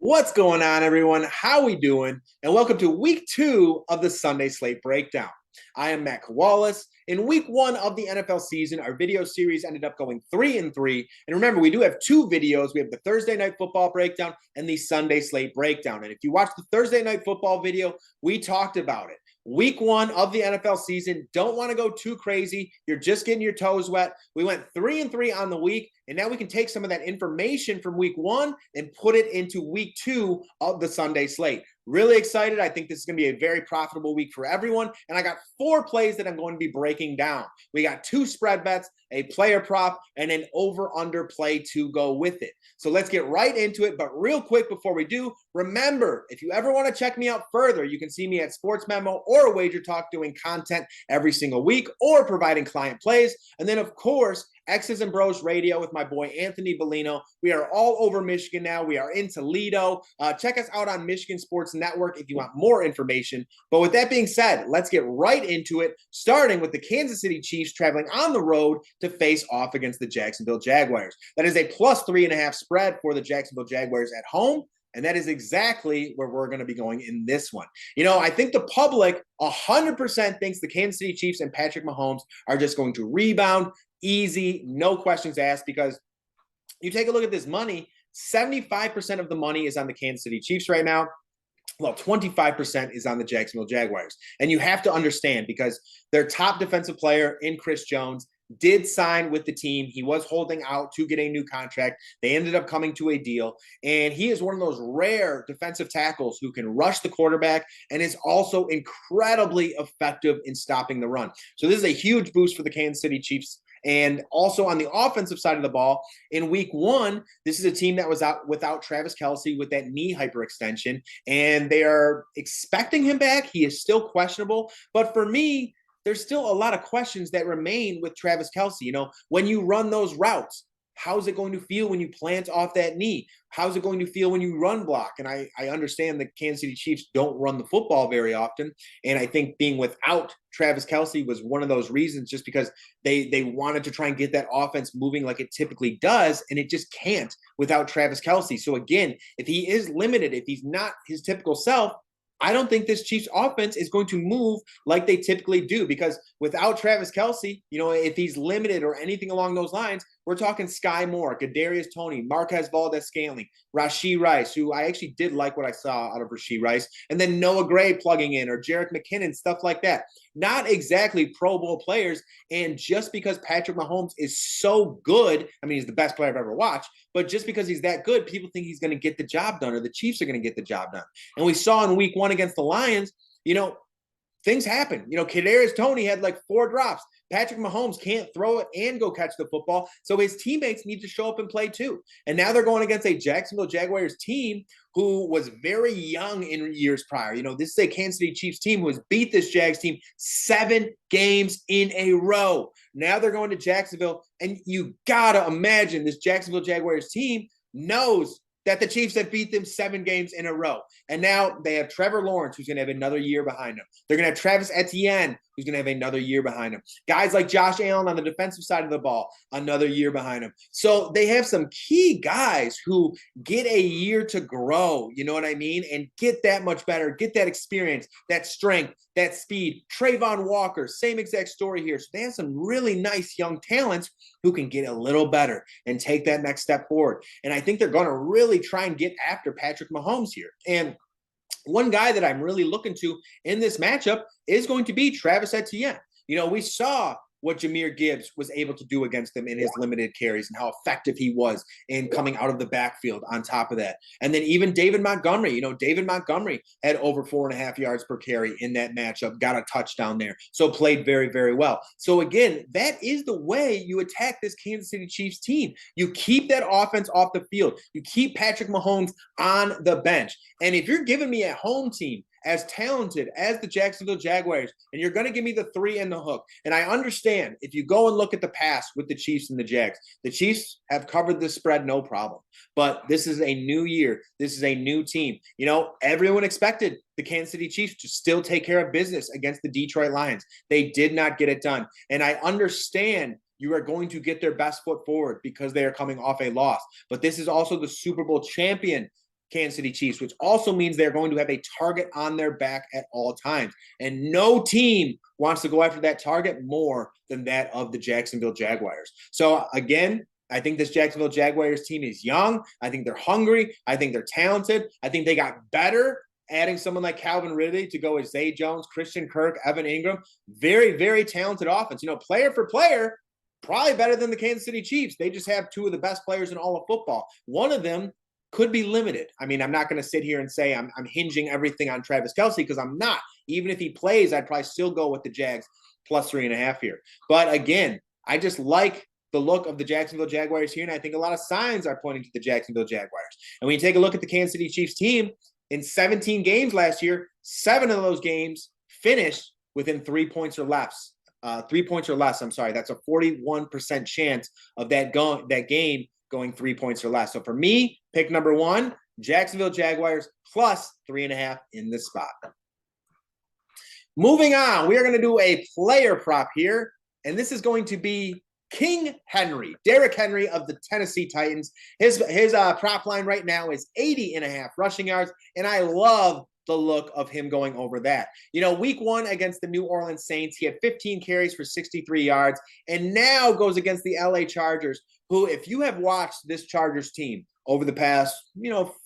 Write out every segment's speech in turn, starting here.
What's going on, everyone? How we doing? And welcome to week 2 of the Sunday Slate Breakdown. I am Matt Wallace. In week 1 of the NFL season, our video series ended up going 3-3. And remember, we do have 2 videos. We have the Thursday Night Football Breakdown and the Sunday Slate Breakdown. And if you watch the Thursday Night Football video, we talked about it. Week 1 of the NFL season, don't want to go too crazy. You're just getting your toes wet. We went 3-3 on the week, and now we can take some of that information from week 1 and put it into week 2 of the Sunday slate. Really excited. I think this is going to be a very profitable week for everyone. And I got 4 plays that I'm going to be breaking down. We got 2 spread bets, a player prop, and an over-under play to go with it. So let's get right into it. But real quick before we do, remember, if you ever want to check me out further, you can see me at Sports Memo or Wager Talk doing content every single week or providing client plays. And then, of course, X's and Bros Radio with my boy Anthony Bellino. We are all over Michigan now. We are in Toledo. Check us out on Michigan Sports Network if you want more information. But with that being said, let's get right into it, starting with the Kansas City Chiefs traveling on the road to face off against the Jacksonville Jaguars. That is a plus 3.5 spread for the Jacksonville Jaguars at home. And that is exactly where we're going to be going in this one. You know, I think the public 100% thinks the Kansas City Chiefs and Patrick Mahomes are just going to rebound easy, no questions asked, because you take a look at this money, 75% of the money is on the Kansas City Chiefs right now. Well, 25% is on the Jacksonville Jaguars. And you have to understand, because their top defensive player in Chris Jones did sign with the team. He was holding out to get a new contract. They ended up coming to a deal. And he is one of those rare defensive tackles who can rush the quarterback and is also incredibly effective in stopping the run. So this is a huge boost for the Kansas City Chiefs. And also on the offensive side of the ball, in week 1, this is a team that was out without Travis Kelce with that knee hyperextension, and they are expecting him back. He is still questionable. But for me, there's still a lot of questions that remain with Travis Kelce. You know, when you run those routes, how's it going to feel when you plant off that knee? How's it going to feel when you run block? And I understand the Kansas City Chiefs don't run the football very often. And I think being without Travis Kelce was one of those reasons, just because they wanted to try and get that offense moving like it typically does. And it just can't without Travis Kelce. So again, if he is limited, if he's not his typical self, I don't think this Chiefs offense is going to move like they typically do, because without Travis Kelce, you know, if he's limited or anything along those lines, we're talking Sky Moore, Kadarius Toney, Marquez Valdez-Scantling, Rashee Rice, who I actually did like what I saw out of Rashee Rice, and then Noah Gray plugging in, or Jerick McKinnon, stuff like that. Not exactly Pro Bowl players. And just because Patrick Mahomes is so good, I mean, he's the best player I've ever watched, but just because he's that good, people think he's going to get the job done, or the Chiefs are going to get the job done. And we saw in week 1 against the Lions, you know, things happen. You know, Kadarius Toney had like 4 drops. Patrick Mahomes can't throw it and go catch the football, so his teammates need to show up and play too. And now they're going against a Jacksonville Jaguars team who was very young in years prior. You know, this is a Kansas City Chiefs team who has beat this Jags team 7 games in a row. Now they're going to Jacksonville, and you gotta imagine this Jacksonville Jaguars team knows that the Chiefs have beat them 7 games in a row. And now they have Trevor Lawrence, who's going to have another year behind him. They're going to have Travis Etienne, who's going to have another year behind him. Guys like Josh Allen on the defensive side of the ball, another year behind him. So they have some key guys who get a year to grow, you know what I mean? And get that much better, get that experience, that strength, that speed. Trayvon Walker, same exact story here. So they have some really nice young talents who can get a little better and take that next step forward. And I think they're going to really try and get after Patrick Mahomes here. And one guy that I'm really looking to in this matchup is going to be Travis Etienne. You know, we saw what Jahmyr Gibbs was able to do against them in his limited carries and how effective he was in coming out of the backfield on top of that. And then even David Montgomery, you know, David Montgomery had over 4.5 yards per carry in that matchup, got a touchdown there. So played very, very well. So again, that is the way you attack this Kansas City Chiefs team. You keep that offense off the field. You keep Patrick Mahomes on the bench. And if you're giving me a home team as talented as the Jacksonville Jaguars, and you're going to give me the 3 and the hook. And I understand if you go and look at the past with the Chiefs and the Jags, the Chiefs have covered the spread no problem. But this is a new year. This is a new team. You know, everyone expected the Kansas City Chiefs to still take care of business against the Detroit Lions. They did not get it done. And I understand you are going to get their best foot forward because they are coming off a loss. But this is also the Super Bowl champion Kansas City Chiefs, which also means they're going to have a target on their back at all times. And no team wants to go after that target more than that of the Jacksonville Jaguars. So again, I think this Jacksonville Jaguars team is young. I think they're hungry. I think they're talented. I think they got better adding someone like Calvin Ridley to go with Zay Jones, Christian Kirk, Evan Ingram. Very, very talented offense. Player for player, probably better than the Kansas City Chiefs. They just have two of the best players in all of football. One of them could be limited. I mean, I'm not going to sit here and say I'm hinging everything on Travis Kelce, because I'm not. Even if he plays, I'd probably still go with the Jags plus 3.5 here. But again, I just like the look of the Jacksonville Jaguars here, and I think a lot of signs are pointing to the Jacksonville Jaguars. And when you take a look at the Kansas City Chiefs team, in 17 games last year, 7 of those games finished within 3 points or less. 3 points or less, I'm sorry. That's a 41% chance of that game going 3 points or less. So for me, pick number 1, Jacksonville Jaguars plus 3.5 in this spot. Moving on, we are going to do a player prop here, and this is going to be King Henry, Derrick Henry of the Tennessee Titans. His prop line right now is 80.5 rushing yards, and I love the look of him going over that. Week 1 against the New Orleans Saints, he had 15 carries for 63 yards, and now goes against the LA Chargers, who, if you have watched this Chargers team over the past,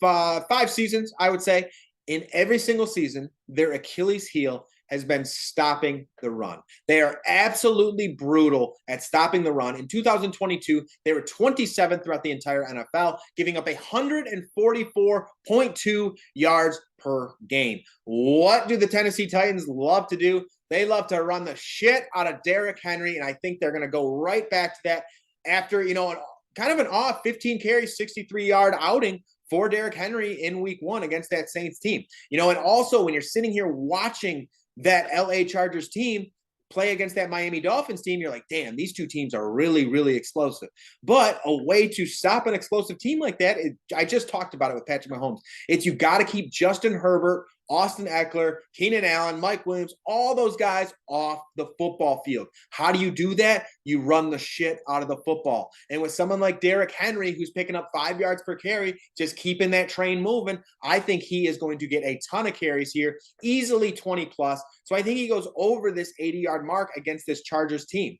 5 seasons, I would say, in every single season, their Achilles heel has been stopping the run. They are absolutely brutal at stopping the run. In 2022, they were 27th throughout the entire NFL, giving up 144.2 yards per game. What do the Tennessee Titans love to do? They love to run the shit out of Derrick Henry, and I think they're going to go right back to that after, kind of an off 15 carries, 63-yard outing for Derrick Henry in week 1 against that Saints team. And also when you're sitting here watching that LA Chargers team play against that Miami Dolphins team, you're like, damn, these two teams are really, really explosive. But a way to stop an explosive team like that is, I just talked about it with Patrick Mahomes. It's you got to keep Justin Herbert, Austin Eckler, Keenan Allen, Mike Williams, all those guys off the football field. How do you do that? You run the shit out of the football. And with someone like Derrick Henry, who's picking up 5 yards per carry, just keeping that train moving, I think he is going to get a ton of carries here, easily 20 plus. So I think he goes over this 80-yard mark against this Chargers team.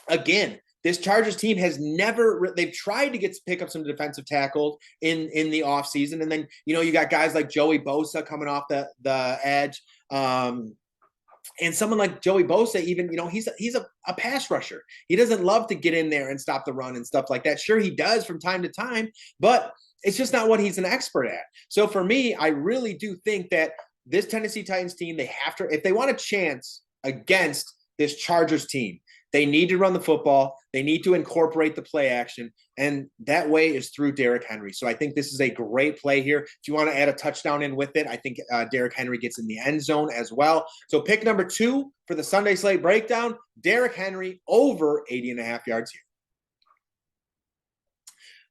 Again, this Chargers team has never – they've tried to pick up some defensive tackles in the offseason. And then, you got guys like Joey Bosa coming off the edge. And someone like Joey Bosa, even, he's a pass rusher. He doesn't love to get in there and stop the run and stuff like that. Sure, he does from time to time, but it's just not what he's an expert at. So for me, I really do think that this Tennessee Titans team, they have to – if they want a chance against this Chargers team, they need to run the football. They need to incorporate the play action, and that way is through Derrick Henry. So I think this is a great play here. If you want to add a touchdown in with it, I think Derrick Henry gets in the end zone as well. So pick number 2 for the Sunday Slate Breakdown, Derrick Henry over 80.5 yards here.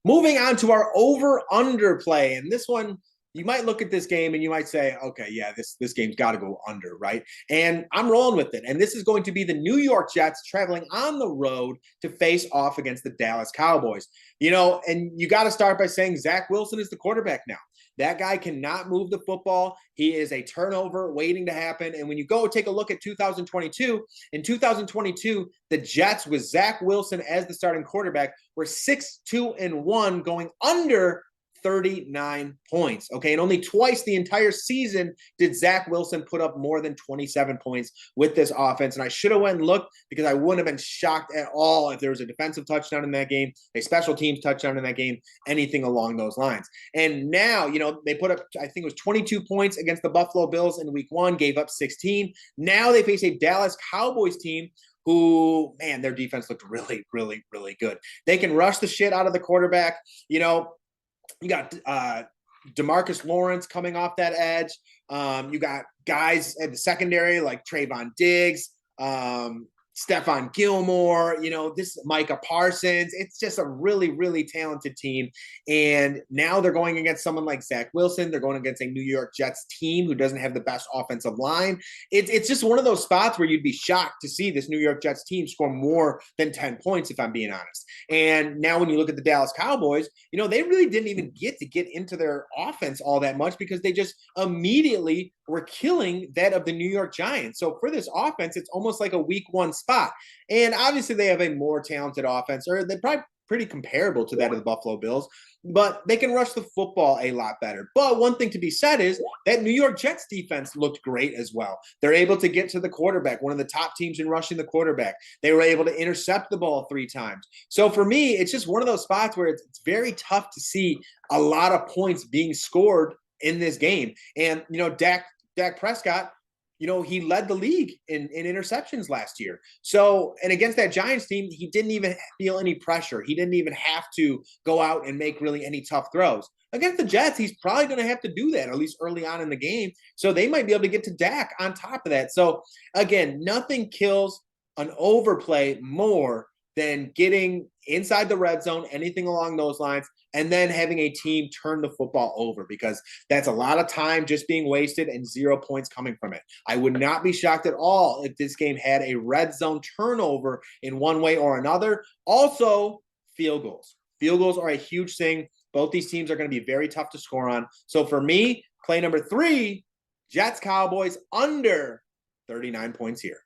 Moving on to our over-under play, and this one, you might look at this game and you might say, okay, yeah, this game's got to go under, right? And I'm rolling with it. And this is going to be the New York Jets traveling on the road to face off against the Dallas Cowboys. And you got to start by saying Zach Wilson is the quarterback now. That guy cannot move the football. He is a turnover waiting to happen. And when you go take a look at 2022, in 2022, the Jets with Zach Wilson as the starting quarterback were 6-2-1 going under 39 points. Okay. And only twice the entire season did Zach Wilson put up more than 27 points with this offense. And I should have went and looked, because I wouldn't have been shocked at all if there was a defensive touchdown in that game, a special teams touchdown in that game, anything along those lines. And now, they put up, I think it was 22 points against the Buffalo Bills in week 1, gave up 16. Now they face a Dallas Cowboys team who, man, their defense looked really, really, really good. They can rush the shit out of the quarterback. You got DeMarcus Lawrence coming off that edge. You got guys at the secondary like Trayvon Diggs, Stephon Gilmore, this Micah Parsons. It's just a really, really talented team. And now they're going against someone like Zach Wilson. They're going against a New York Jets team who doesn't have the best offensive line. It's just one of those spots where you'd be shocked to see this New York Jets team score more than 10 points, if I'm being honest. And now when you look at the Dallas Cowboys, they really didn't even get into their offense all that much because they just immediately were killing that of the New York Giants. So for this offense, it's almost like a week one spot. And obviously they have a more talented offense, or they're probably pretty comparable to that of the Buffalo Bills, but they can rush the football a lot better. But one thing to be said is that New York Jets defense looked great as well. They're able to get to the quarterback, one of the top teams in rushing the quarterback. They were able to intercept the ball 3 times. So for me, it's just one of those spots where it's very tough to see a lot of points being scored in this game. And, Dak Prescott, he led the league in interceptions last year. So, and against that Giants team, he didn't even feel any pressure. He didn't even have to go out and make really any tough throws. Against the Jets, he's probably going to have to do that, at least early on in the game. So they might be able to get to Dak on top of that. So again, nothing kills an overplay more than getting inside the red zone, anything along those lines, and then having a team turn the football over, because that's a lot of time just being wasted and 0 points coming from it. I would not be shocked at all if this game had a red zone turnover in one way or another. Also, field goals. Field goals are a huge thing. Both these teams are going to be very tough to score on. So for me, play number 3, Jets Cowboys under 39 points here.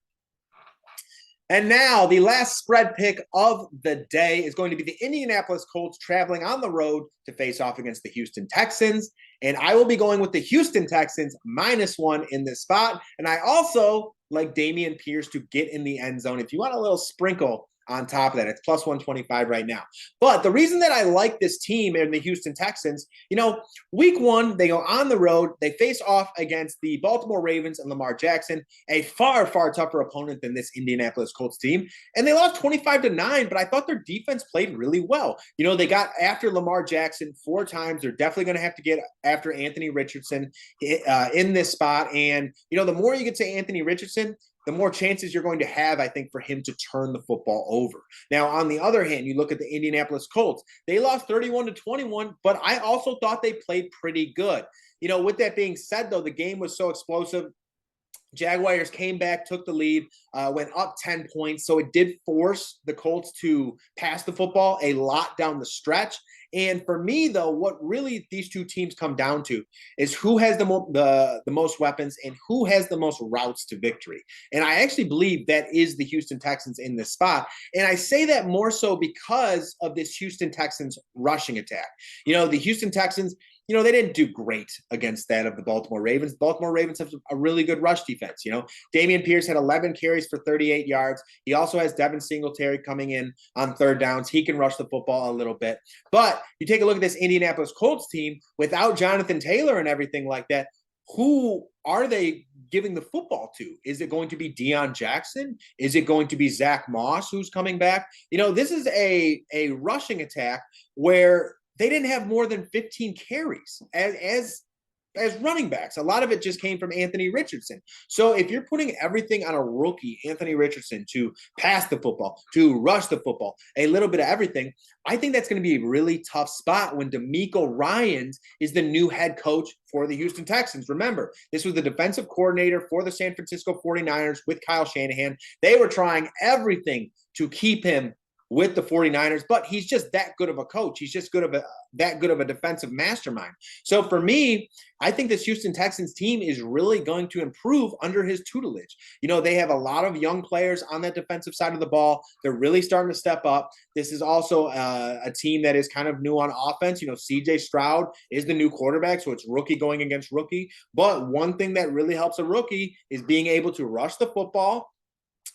And now the last spread pick of the day is going to be the Indianapolis Colts traveling on the road to face off against the Houston Texans. And I will be going with the Houston Texans -1 in this spot. And I also like Dameon Pierce to get in the end zone. If you want a little sprinkle on top of that, it's +125 right now. But the reason that I like this team and the Houston Texans, week 1, they go on the road. They face off against the Baltimore Ravens and Lamar Jackson, a far, far tougher opponent than this Indianapolis Colts team. And they lost 25-9, but I thought their defense played really well. They got after Lamar Jackson 4 times. They're definitely going to have to get after Anthony Richardson in this spot. And, the more you get to Anthony Richardson, the more chances you're going to have, I think, for him to turn the football over. Now, on the other hand, you look at the Indianapolis Colts. They lost 31-21, but I also thought they played pretty good. With that being said, though, the game was so explosive. Jaguars came back, took the lead, went up 10 points. So it did force the Colts to pass the football a lot down the stretch. And for me, though, what really these two teams come down to is who has the most weapons and who has the most routes to victory. And I actually believe that is the Houston Texans in this spot. And I say that more so because of this Houston Texans rushing attack. The Houston Texans, they didn't do great against that of the Baltimore Ravens. Baltimore Ravens have a really good rush defense. Dameon Pierce had 11 carries for 38 yards. He also has Devin Singletary coming in on 3rd downs. He can rush the football a little bit. But you take a look at this Indianapolis Colts team without Jonathan Taylor and everything like that. Who are they giving the football to? Is it going to be Deion Jackson? Is it going to be Zach Moss who's coming back? This is a rushing attack where they didn't have more than 15 carries as running backs. A lot of it just came from Anthony Richardson. So if you're putting everything on a rookie, Anthony Richardson, to pass the football, to rush the football, a little bit of everything, I think that's going to be a really tough spot when DeMeco Ryans is the new head coach for the Houston Texans. Remember, this was the defensive coordinator for the San Francisco 49ers with Kyle Shanahan. They were trying everything to keep him with the 49ers, but he's just that good of a coach. He's just that good of a defensive mastermind. So for me, I think this Houston Texans team is really going to improve under his tutelage. They have a lot of young players on that defensive side of the ball. They're really starting to step up. This is also a team that is kind of new on offense. CJ Stroud is the new quarterback, so it's rookie going against rookie. But one thing that really helps a rookie is being able to rush the football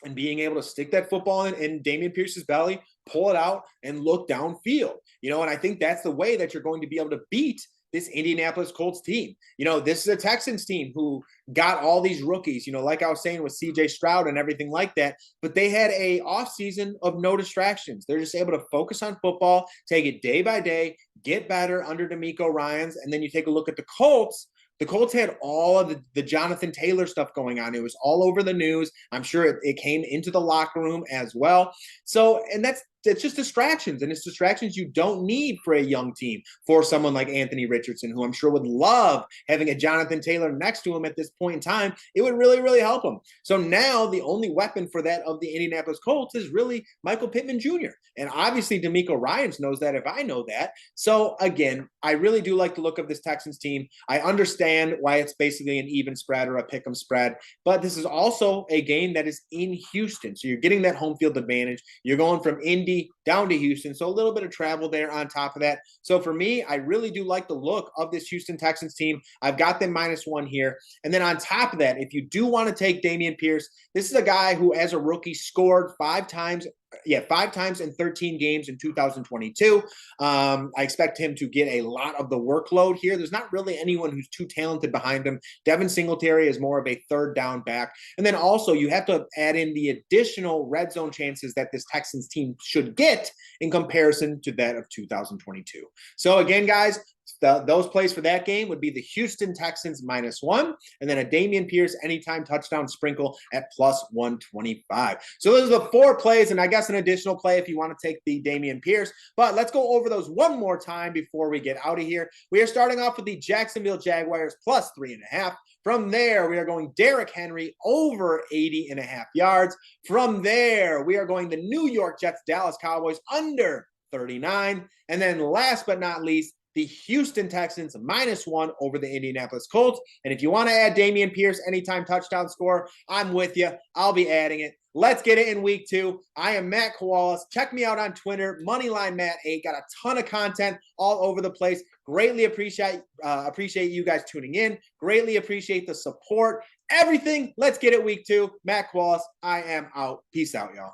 and being able to stick that football in Dameon Pierce's belly, pull it out, and look downfield. And I think that's the way that you're going to be able to beat this Indianapolis Colts team. This is a Texans team who got all these rookies, like I was saying with CJ Stroud and everything like that, but they had a offseason of no distractions. They're just able to focus on football, take it day by day, get better under DeMeco Ryans. And then you take a look at the Colts, the Colts had all of the Jonathan Taylor stuff going on. It was all over the news. I'm sure it came into the locker room as well. So, and it's just distractions, and it's distractions you don't need for a young team, for someone like Anthony Richardson, who I'm sure would love having a Jonathan Taylor next to him at this point in time. It would really, really help him. So now the only weapon for that of the Indianapolis Colts is really Michael Pittman Jr. And obviously DeMeco Ryans knows that if I know that. So again, I really do like the look of this Texans team. I understand why it's basically an even spread or a pick 'em spread, but this is also a game that is in Houston. So you're getting that home field advantage. You're going from Indy down to Houston, so a little bit of travel there on top of that. So for me, I really do like the look of this Houston Texans team. I've got them -1 here. And then on top of that, if you do want to take Dameon Pierce, this is a guy who as a rookie scored 5 times in 13 games in 2022. I expect him to get a lot of the workload here. There's not really anyone who's too talented behind him. Devin Singletary is more of a third down back. And then also you have to add in the additional red zone chances that this Texans team should get in comparison to that of 2022. So again, guys, those plays for that game would be the Houston Texans -1, and then a Dameon Pierce anytime touchdown sprinkle at +125. So those are the 4 plays, and I guess an additional play if you want to take the Dameon Pierce. But let's go over those one more time before we get out of here. We are starting off with the Jacksonville Jaguars +3.5. From there, we are going Derrick Henry over 80.5 yards. From there, we are going the New York Jets Dallas Cowboys under 39. And then last but not least, the Houston Texans -1 over the Indianapolis Colts. And if you want to add Dameon Pierce anytime touchdown score, I'm with you. I'll be adding it. Let's get it in week 2. I am Matt Kowalas. Check me out on Twitter, MoneylineMatt8. Got a ton of content all over the place. Greatly appreciate you guys tuning in. Greatly appreciate the support. Everything. Let's get it week 2. Matt Kowalas. I am out. Peace out, y'all.